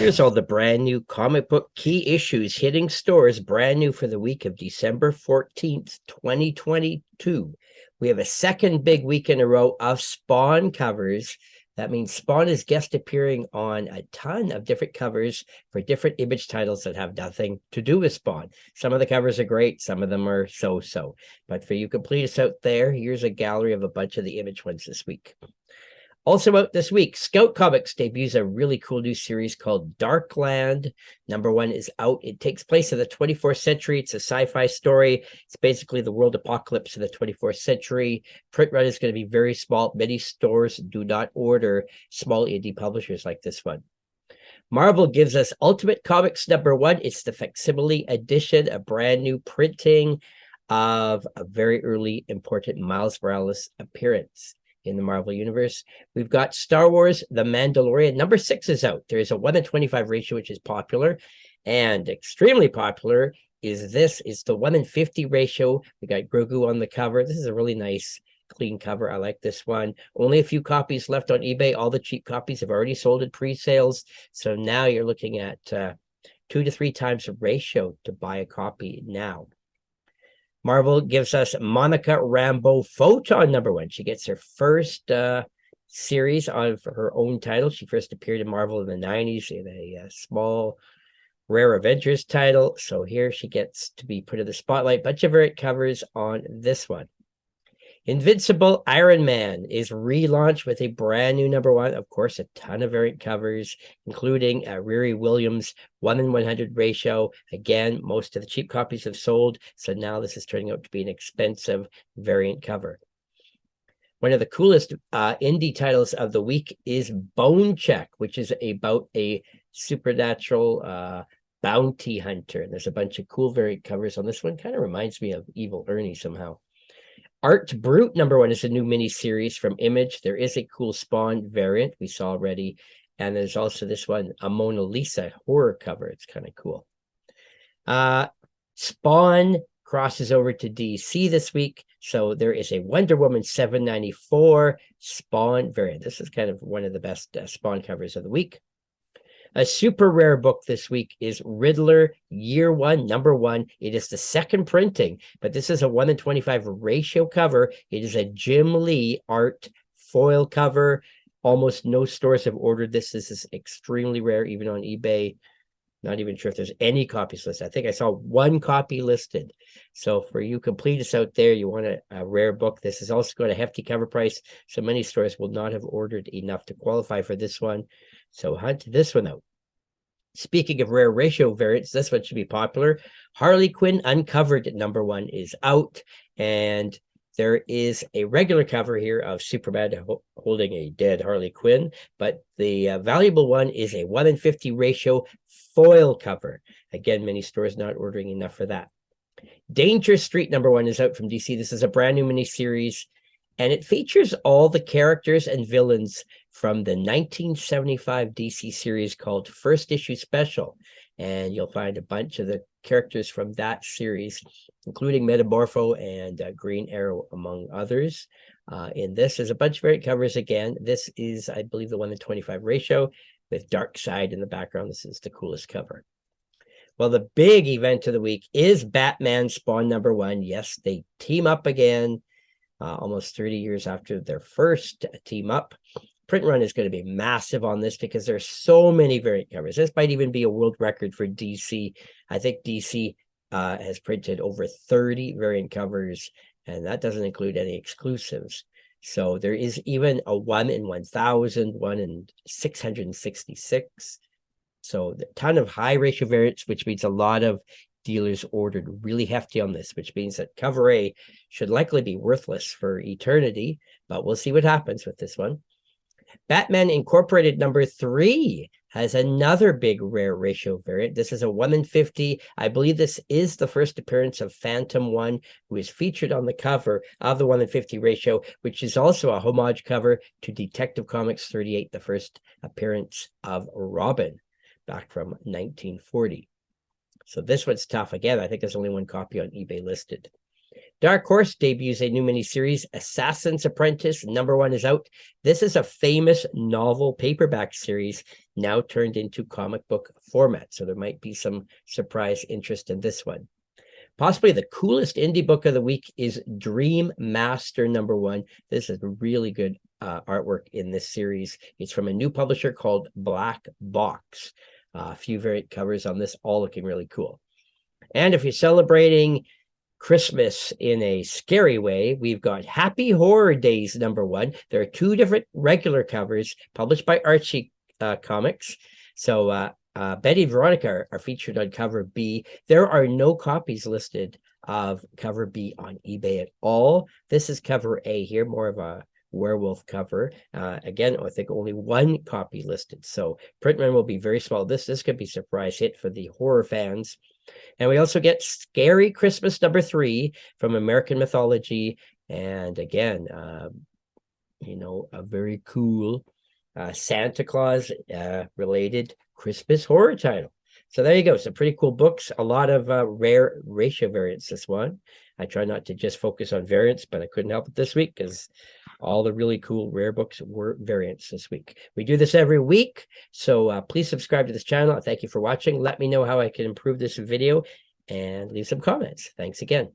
Here's all the brand new comic book key issues hitting stores, brand new for the week of December 14th, 2022. We have a second big week in a row of Spawn covers. That means Spawn is guest appearing on a ton of different covers for different Image titles that have nothing to do with Spawn. Some of the covers are great, some of them are so-so. But for you completists out there, here's a gallery of a bunch of the Image ones this week. Also out this week, Scout Comics debuts a really cool new series called Darkland. #1 is out. It takes place in the 24th century. It's a sci-fi story. It's basically the world apocalypse of the 24th century. Print run is going to be very small. Many stores do not order small indie publishers like this one. Marvel gives us Ultimate Comics #1. It's the facsimile edition, a brand new printing of a very early important Miles Morales appearance in the Marvel Universe. We've got Star Wars, The Mandalorian. #6 is out. There is a 1:25 ratio, which is popular, and extremely popular is this. It's the 1:50 ratio. We got Grogu on the cover. This is a really nice, clean cover. I like this one. Only a few copies left on eBay. All the cheap copies have already sold at pre-sales. So now you're looking at 2 to 3 times the ratio to buy a copy now. Marvel gives us Monica Rambeau Photon #1. She gets her first series of her own title. She first appeared in Marvel in the 90s in a small Rare Avengers title. So here she gets to be put in the spotlight. Bunch of variant covers on this one. Invincible Iron Man is relaunched with a brand new #1. Of course, a ton of variant covers, including Riri Williams 1:100 ratio. Again, most of the cheap copies have sold, so now this is turning out to be an expensive variant cover. One of the coolest indie titles of the week is Bone Check, which is about a supernatural bounty hunter. And there's a bunch of cool variant covers on this one. Kind of reminds me of Evil Ernie somehow. Art Brute #1 is a new mini-series from Image. There is a cool Spawn variant we saw already. And there's also this one, a Mona Lisa horror cover. It's kind of cool. Spawn crosses over to DC this week. So there is a Wonder Woman 794 Spawn variant. This is kind of one of the best Spawn covers of the week. A super rare book this week is Riddler Year One, #1. It is the second printing, but this is a 1:25 ratio cover. It is a Jim Lee art foil cover. Almost no stores have ordered this. This is extremely rare, even on eBay. Not even sure if there's any copies listed. I think I saw 1 copy listed. So for you completists out there, you want a rare book. This has also got a hefty cover price. So many stores will not have ordered enough to qualify for this one. So hunt this one out. Speaking of rare ratio variants, this one should be popular. Harley Quinn Uncovered #1 is out. And there is a regular cover here of Superman holding a dead Harley Quinn. But the valuable one is a 1:50 ratio foil cover. Again, many stores not ordering enough for that. Danger Street #1 is out from DC. This is a brand new miniseries, and it features all the characters and villains from the 1975 DC series called First Issue Special. And you'll find a bunch of the characters from that series, including Metamorpho and Green Arrow, among others. In this, there's a bunch of variant covers again. This is, I believe, the 1:25 ratio with Darkseid in the background. This is the coolest cover. Well, the big event of the week is Batman Spawn #1. Yes, they team up again, almost 30 years after their first team up. Print run is going to be massive on this because there's so many variant covers. This might even be a world record for DC. I think DC has printed over 30 variant covers, and that doesn't include any exclusives. So there is even a 1:1000, 1:666. So a ton of high ratio variants, which means a lot of dealers ordered really hefty on this, which means that cover A should likely be worthless for eternity, but we'll see what happens with this one. Batman Incorporated #3 has another big rare ratio variant. This is a 1:50. I believe this is the first appearance of Phantom 1, who is featured on the cover of the 1:50 ratio, which is also a homage cover to Detective Comics 38, the first appearance of Robin back from 1940. So this one's tough. Again, I think there's only 1 copy on eBay listed. Dark Horse debuts a new miniseries, Assassin's Apprentice. #1 is out. This is a famous novel paperback series now turned into comic book format. So there might be some surprise interest in this one. Possibly the coolest indie book of the week is Dream Master #1. This is really good artwork in this series. It's from a new publisher called Black Box. A few variant covers on this, all looking really cool. And if you're celebrating Christmas in a scary way, we've got Happy Horror Days #1. There are 2 different regular covers published by Archie Comics. So Betty and Veronica are featured on cover B. There are no copies listed of cover B on eBay at all. This is cover A here, more of a werewolf cover. Again, I think only 1 copy listed. So print run will be very small. This could be a surprise hit for the horror fans. And we also get Scary Christmas #3 from American Mythology. And again, a very cool Santa Claus related Christmas horror title. So there you go. Some pretty cool books. A lot of rare ratio variants this one. I try not to just focus on variants, but I couldn't help it this week because all the really cool rare books were variants this week. We do this every week, so please subscribe to this channel. Thank you for watching. Let me know how I can improve this video and leave some comments. Thanks again.